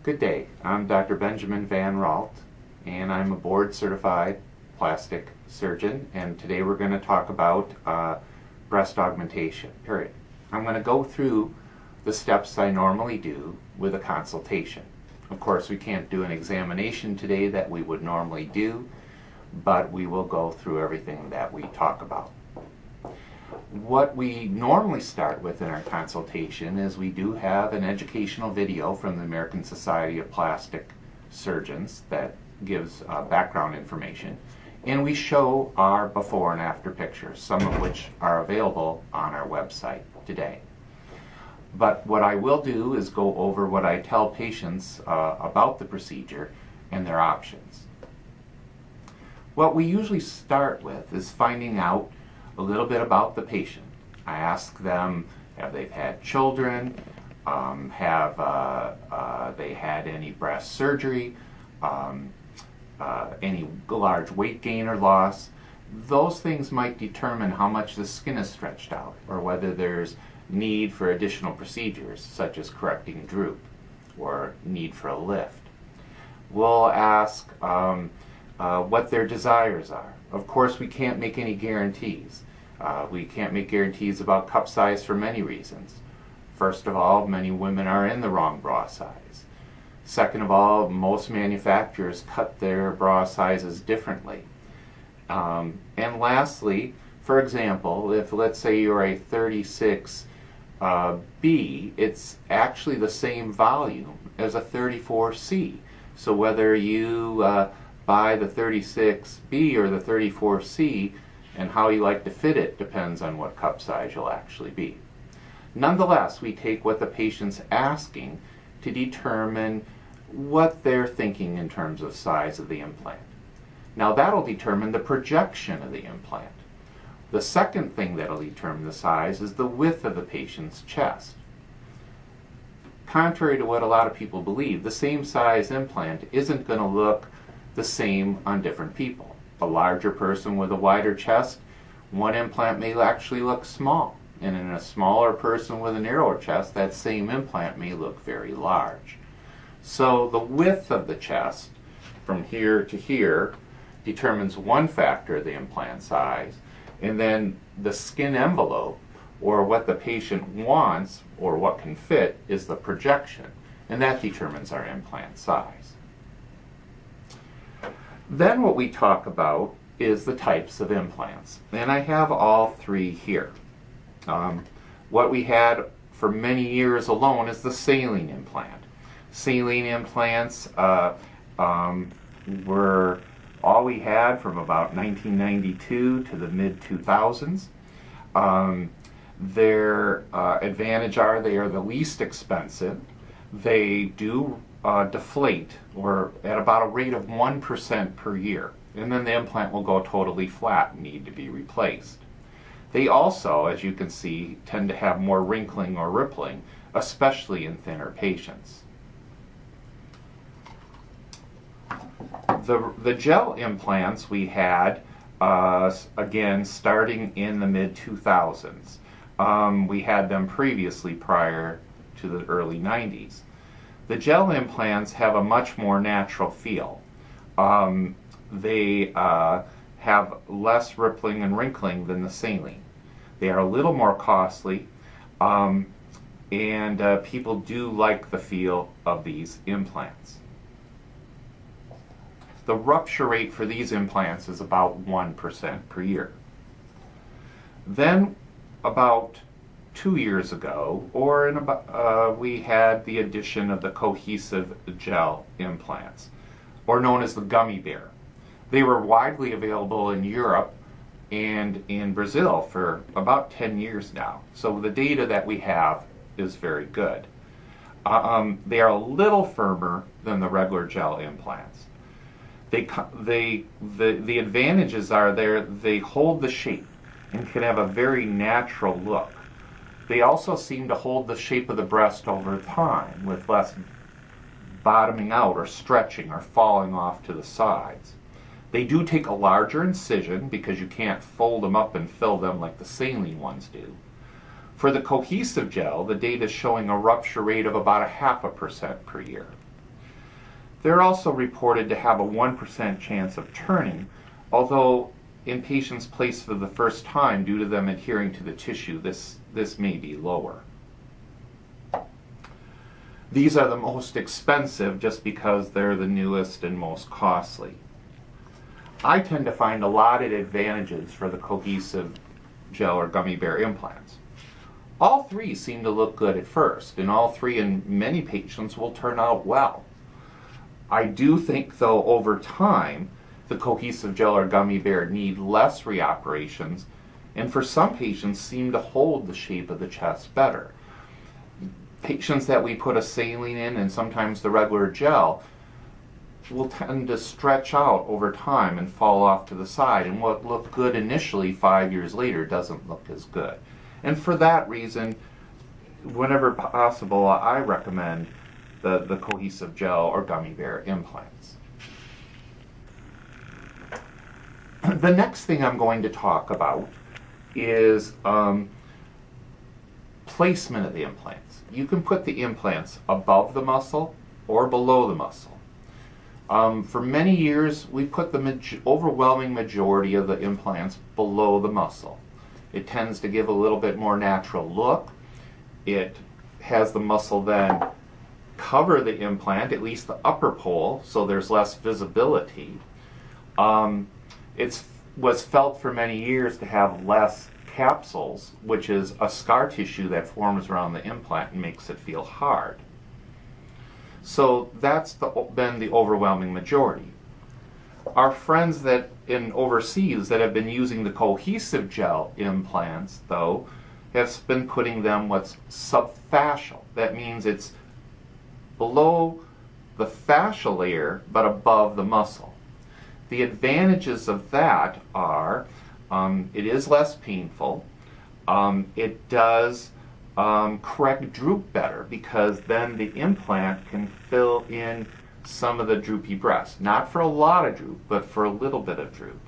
Good day. I'm Dr. Benjamin Van Raalte, and I'm a board-certified plastic surgeon, and today we're going to talk about breast augmentation, period. I'm going to go through the steps I normally do with a consultation. Of course, we can't do an examination today that we would normally do, but we will go through everything that we talk about. What we normally start with in our consultation is we do have an educational video from the American Society of Plastic Surgeons that gives background information, and we show our before and after pictures, some of which are available on our website today. But what I will do is go over what I tell patients about the procedure and their options. What we usually start with is finding out a little bit about the patient. I ask them, have they had children? Have they had any breast surgery? Any large weight gain or loss? Those things might determine how much the skin is stretched out, or whether there's need for additional procedures, such as correcting droop or need for a lift. We'll ask what their desires are. Of course, we can't make any guarantees. We can't make guarantees about cup size for many reasons. First of all, many women are in the wrong bra size. Second of all, most manufacturers cut their bra sizes differently. And lastly, for example, if let's say you're a 36B, it's actually the same volume as a 34C. So whether you buy the 36B or the 34C, and how you like to fit it depends on what cup size you'll actually be. Nonetheless, we take what the patient's asking to determine what they're thinking in terms of size of the implant. Now that'll determine the projection of the implant. The second thing that'll determine the size is the width of the patient's chest. Contrary to what a lot of people believe, the same size implant isn't going to look the same on different people. A larger person with a wider chest, one implant may actually look small. And in a smaller person with a narrower chest, that same implant may look very large. So the width of the chest from here to here determines one factor of the implant size, and then the skin envelope, or what the patient wants or what can fit, is the projection, and that determines our implant size. Then what we talk about is the types of implants, and I have all three here. What we had for many years alone is the saline implant. Saline implants were all we had from about 1992 to the mid-2000s. Their advantage are they are the least expensive. They do deflate, or at about a rate of 1% per year, and then the implant will go totally flat and need to be replaced. They also, as you can see, tend to have more wrinkling or rippling, especially in thinner patients. The gel implants we had, again, starting in the mid-2000s. We had them previously prior to the early 90s. The gel implants have a much more natural feel. They have less rippling and wrinkling than the saline. They are a little more costly, and people do like the feel of these implants. The rupture rate for these implants is about 1% per year. Then about 2 years ago, or in about, we had the addition of the cohesive gel implants, or known as the gummy bear. They were widely available in Europe and in Brazil for about 10 years now. So the data that we have is very good. They are a little firmer than the regular gel implants. The advantages are they hold the shape and can have a very natural look. They also seem to hold the shape of the breast over time with less bottoming out or stretching or falling off to the sides. They do take a larger incision because you can't fold them up and fill them like the saline ones do. For the cohesive gel, the data is showing a rupture rate of about 0.5% per year. They're also reported to have a 1% chance of turning, although in patients placed for the first time due to them adhering to the tissue, this may be lower. These are the most expensive just because they're the newest and most costly. I tend to find a lot of advantages for the cohesive gel or gummy bear implants. All three seem to look good at first, and all three in many patients will turn out well. I do think, though, over time, the cohesive gel or gummy bear need less reoperations, and for some patients seem to hold the shape of the chest better. Patients that we put a saline in and sometimes the regular gel will tend to stretch out over time and fall off to the side, and what looked good initially 5 years later doesn't look as good. And for that reason, whenever possible, I recommend the cohesive gel or gummy bear implants. The next thing I'm going to talk about is placement of the implants. You can put the implants above the muscle or below the muscle. For many years, we put the overwhelming majority of the implants below the muscle. It tends to give a little bit more natural look. It has the muscle then cover the implant, at least the upper pole, so there's less visibility. It was felt for many years to have less capsules, which is a scar tissue that forms around the implant and makes it feel hard. So that's been the overwhelming majority. Our friends that in overseas that have been using the cohesive gel implants, though, have been putting them what's subfascial. That means it's below the fascial layer but above the muscle. The advantages of that are it is less painful. It does correct droop better because then the implant can fill in some of the droopy breast. Not for a lot of droop, but for a little bit of droop.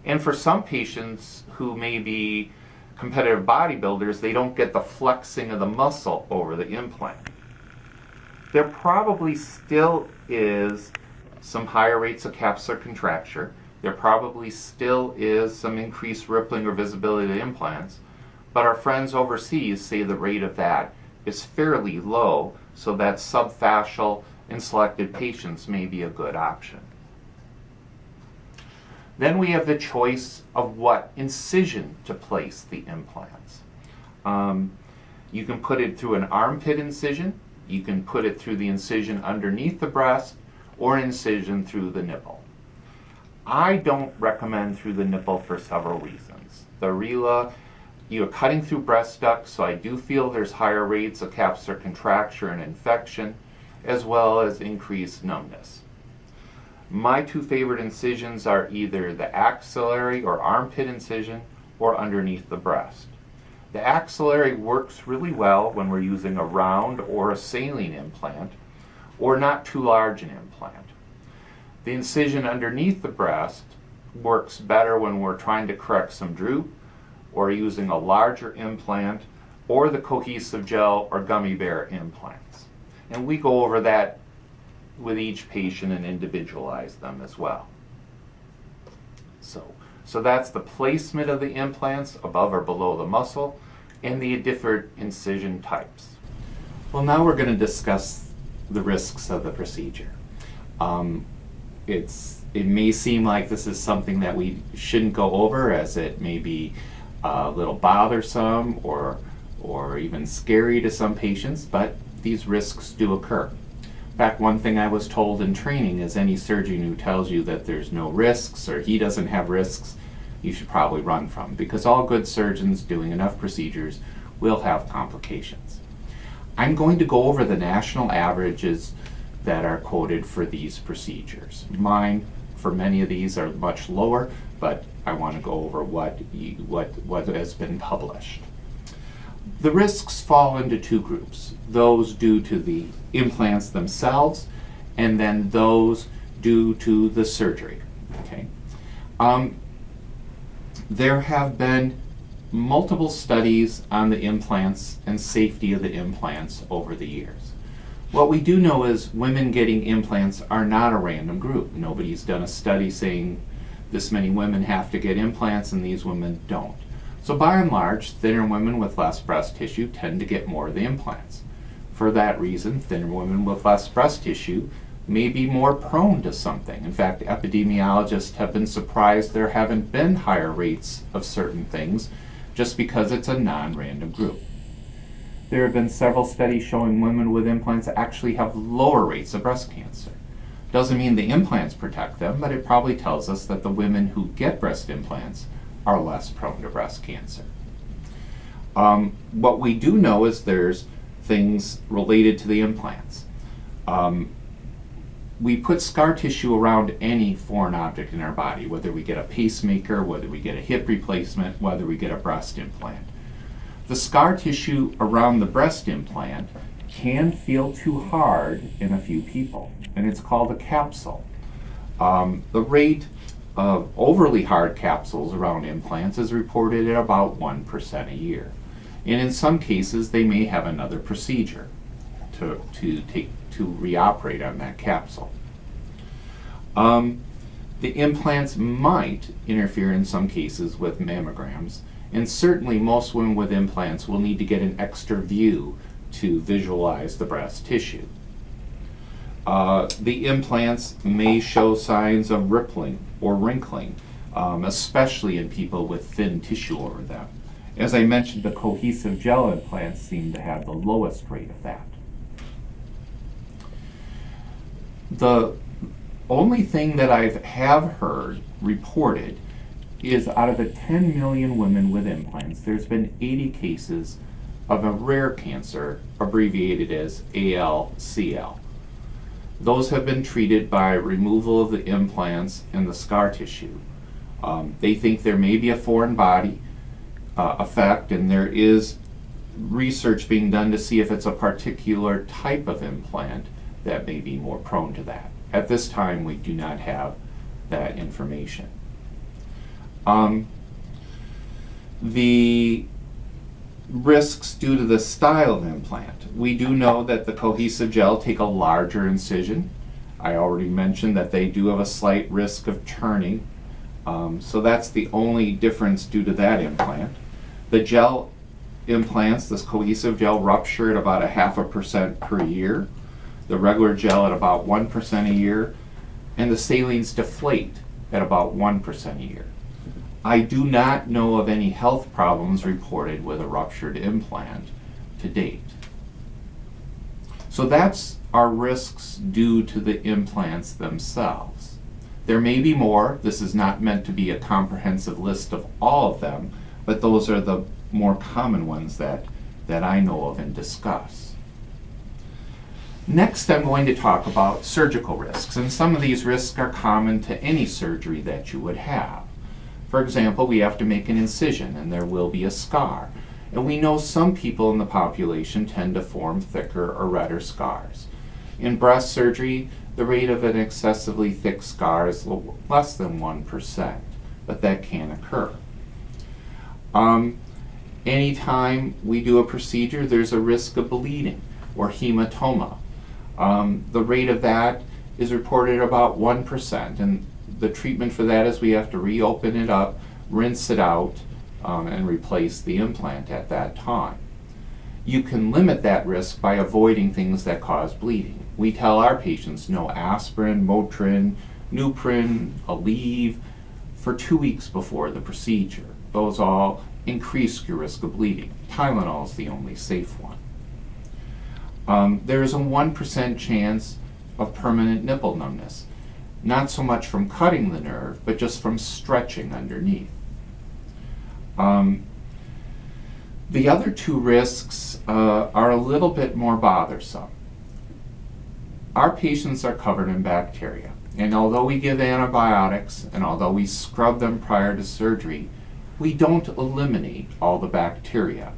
And for some patients who may be competitive bodybuilders, they don't get the flexing of the muscle over the implant. There probably still is some higher rates of capsular contracture. There probably still is some increased rippling or visibility of the implants, but our friends overseas say the rate of that is fairly low, so that subfascial in selected patients may be a good option. Then we have the choice of what incision to place the implants. You can put it through an armpit incision, you can put it through the incision underneath the breast, or an incision through the nipple. I don't recommend through the nipple for several reasons. The RELA, you're cutting through breast ducts, so I do feel there's higher rates of capsular contracture and infection, as well as increased numbness. My two favorite incisions are either the axillary or armpit incision or underneath the breast. The axillary works really well when we're using a round or a saline implant, or not too large an implant. The incision underneath the breast works better when we're trying to correct some droop, or using a larger implant, or the cohesive gel or gummy bear implants. And we go over that with each patient and individualize them as well. So that's the placement of the implants above or below the muscle and the different incision types. Well, now we're going to discuss the risks of the procedure. It may seem like this is something that we shouldn't go over, as it may be a little bothersome or even scary to some patients, but these risks do occur. In fact, one thing I was told in training is any surgeon who tells you that there's no risks or he doesn't have risks, you should probably run from, because all good surgeons doing enough procedures will have complications. I'm going to go over the national averages that are quoted for these procedures. Mine, for many of these, are much lower, but I want to go over what has been published. The risks fall into two groups: those due to the implants themselves, and then those due to the surgery. Okay. There have been multiple studies on the implants and safety of the implants over the years. What we do know is women getting implants are not a random group. Nobody's done a study saying this many women have to get implants and these women don't. So by and large, thinner women with less breast tissue tend to get more of the implants. For that reason, thinner women with less breast tissue may be more prone to something. In fact, epidemiologists have been surprised there haven't been higher rates of certain things just because it's a non-random group. There have been several studies showing women with implants actually have lower rates of breast cancer. Doesn't mean the implants protect them, but it probably tells us that the women who get breast implants are less prone to breast cancer. What we do know is there's things related to the implants. We put scar tissue around any foreign object in our body, whether we get a pacemaker, whether we get a hip replacement, whether we get a breast implant. The scar tissue around the breast implant can feel too hard in a few people, and it's called a capsule. The rate of overly hard capsules around implants is reported at about 1% a year. And in some cases, they may have another procedure to reoperate on that capsule. The implants might interfere in some cases with mammograms, and certainly most women with implants will need to get an extra view to visualize the breast tissue. The implants may show signs of rippling or wrinkling, especially in people with thin tissue over them. As I mentioned, the cohesive gel implants seem to have the lowest rate of that. The only thing that I have heard reported is out of the 10 million women with implants, there's been 80 cases of a rare cancer abbreviated as ALCL. Those have been treated by removal of the implants and the scar tissue. They think there may be a foreign body effect, and there is research being done to see if it's a particular type of implant that may be more prone to that. At this time, we do not have that information. The risks due to the style of implant. We do know that the cohesive gel take a larger incision. I already mentioned that they do have a slight risk of turning. So that's the only difference due to that implant. The gel implants, this cohesive gel, rupture at about 0.5% per year. The regular gel at about 1% a year. And the salines deflate at about 1% a year. I do not know of any health problems reported with a ruptured implant to date. So that's our risks due to the implants themselves. There may be more. This is not meant to be a comprehensive list of all of them, but those are the more common ones that I know of and discuss. Next, I'm going to talk about surgical risks, and some of these risks are common to any surgery that you would have. For example, we have to make an incision and there will be a scar. And we know some people in the population tend to form thicker or redder scars. In breast surgery, the rate of an excessively thick scar is less than 1%, but that can occur. Anytime we do a procedure, there's a risk of bleeding or hematoma. The rate of that is reported at about 1%, and the treatment for that is we have to reopen it up, rinse it out, and replace the implant at that time. You can limit that risk by avoiding things that cause bleeding. We tell our patients no aspirin, Motrin, Nuprin, Aleve for 2 weeks before the procedure. Those all increase your risk of bleeding. Tylenol is the only safe one. There is a 1% chance of permanent nipple numbness. Not so much from cutting the nerve, but just from stretching underneath. The other two risks are a little bit more bothersome. Our patients are covered in bacteria, and although we give antibiotics and although we scrub them prior to surgery, we don't eliminate all the bacteria.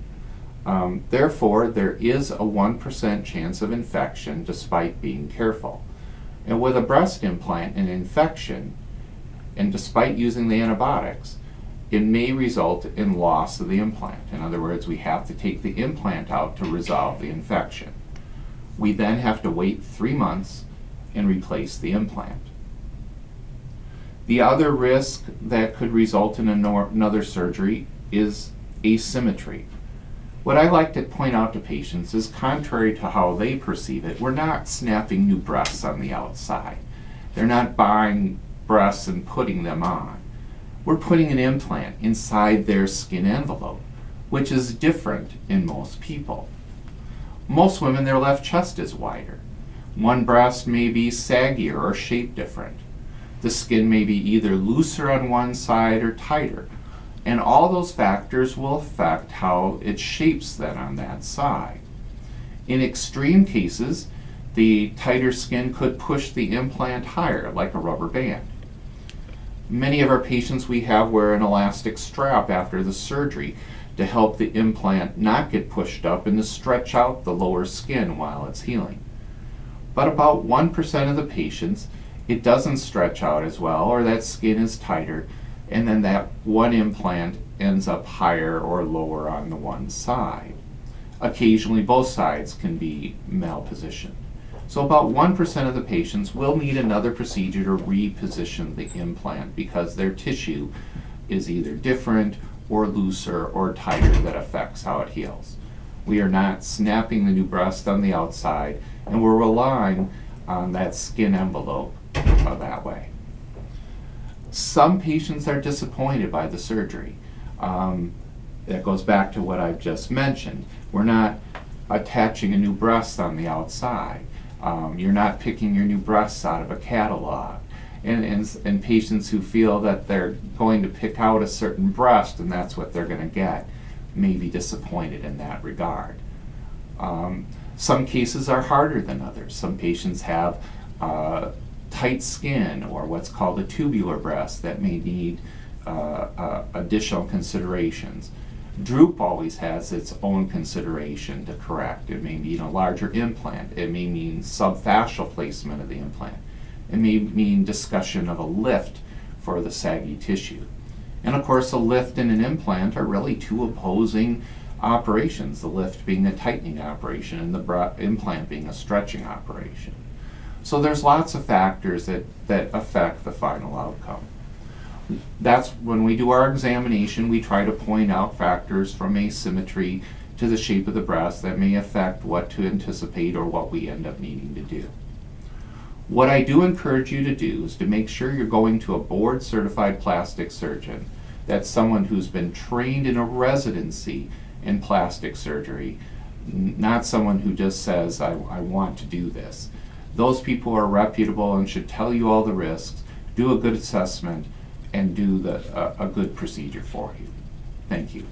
Therefore, there is a 1% chance of infection despite being careful. And with a breast implant, an infection, and despite using the antibiotics, it may result in loss of the implant. In other words, we have to take the implant out to resolve the infection. We then have to wait 3 months and replace the implant. The other risk that could result in another surgery is asymmetry. What I like to point out to patients is, contrary to how they perceive it, we're not snapping new breasts on the outside. They're not buying breasts and putting them on. We're putting an implant inside their skin envelope, which is different in most people. Most women, their left chest is wider. One breast may be saggier or shaped different. The skin may be either looser on one side or tighter, and all those factors will affect how it shapes then on that side. In extreme cases, the tighter skin could push the implant higher, like a rubber band. Many of our patients we have wear an elastic strap after the surgery to help the implant not get pushed up and to stretch out the lower skin while it's healing. But about 1% of the patients, it doesn't stretch out as well, or that skin is tighter, and then that one implant ends up higher or lower on the one side. Occasionally both sides can be malpositioned. So about 1% of the patients will need another procedure to reposition the implant because their tissue is either different or looser or tighter that affects how it heals. We are not snapping the new breast on the outside, and we're relying on that skin envelope that way. Some patients are disappointed by the surgery. That goes back to what I've just mentioned. We're not attaching a new breast on the outside. You're not picking your new breasts out of a catalog. And patients who feel that they're going to pick out a certain breast and that's what they're going to get may be disappointed in that regard. Some cases are harder than others. Some patients have tight skin or what's called a tubular breast that may need additional considerations. Droop always has its own consideration to correct. It may mean a larger implant. It may mean subfascial placement of the implant. It may mean discussion of a lift for the saggy tissue. And of course, a lift and an implant are really two opposing operations, the lift being a tightening operation and the implant being a stretching operation. So there's lots of factors that affect the final outcome. That's when we do our examination, we try to point out factors from asymmetry to the shape of the breast that may affect what to anticipate or what we end up needing to do. What I do encourage you to do is to make sure you're going to a board-certified plastic surgeon. That's someone who's been trained in a residency in plastic surgery, not someone who just says, I want to do this. Those people are reputable and should tell you all the risks, do a good assessment, and do a good procedure for you. Thank you.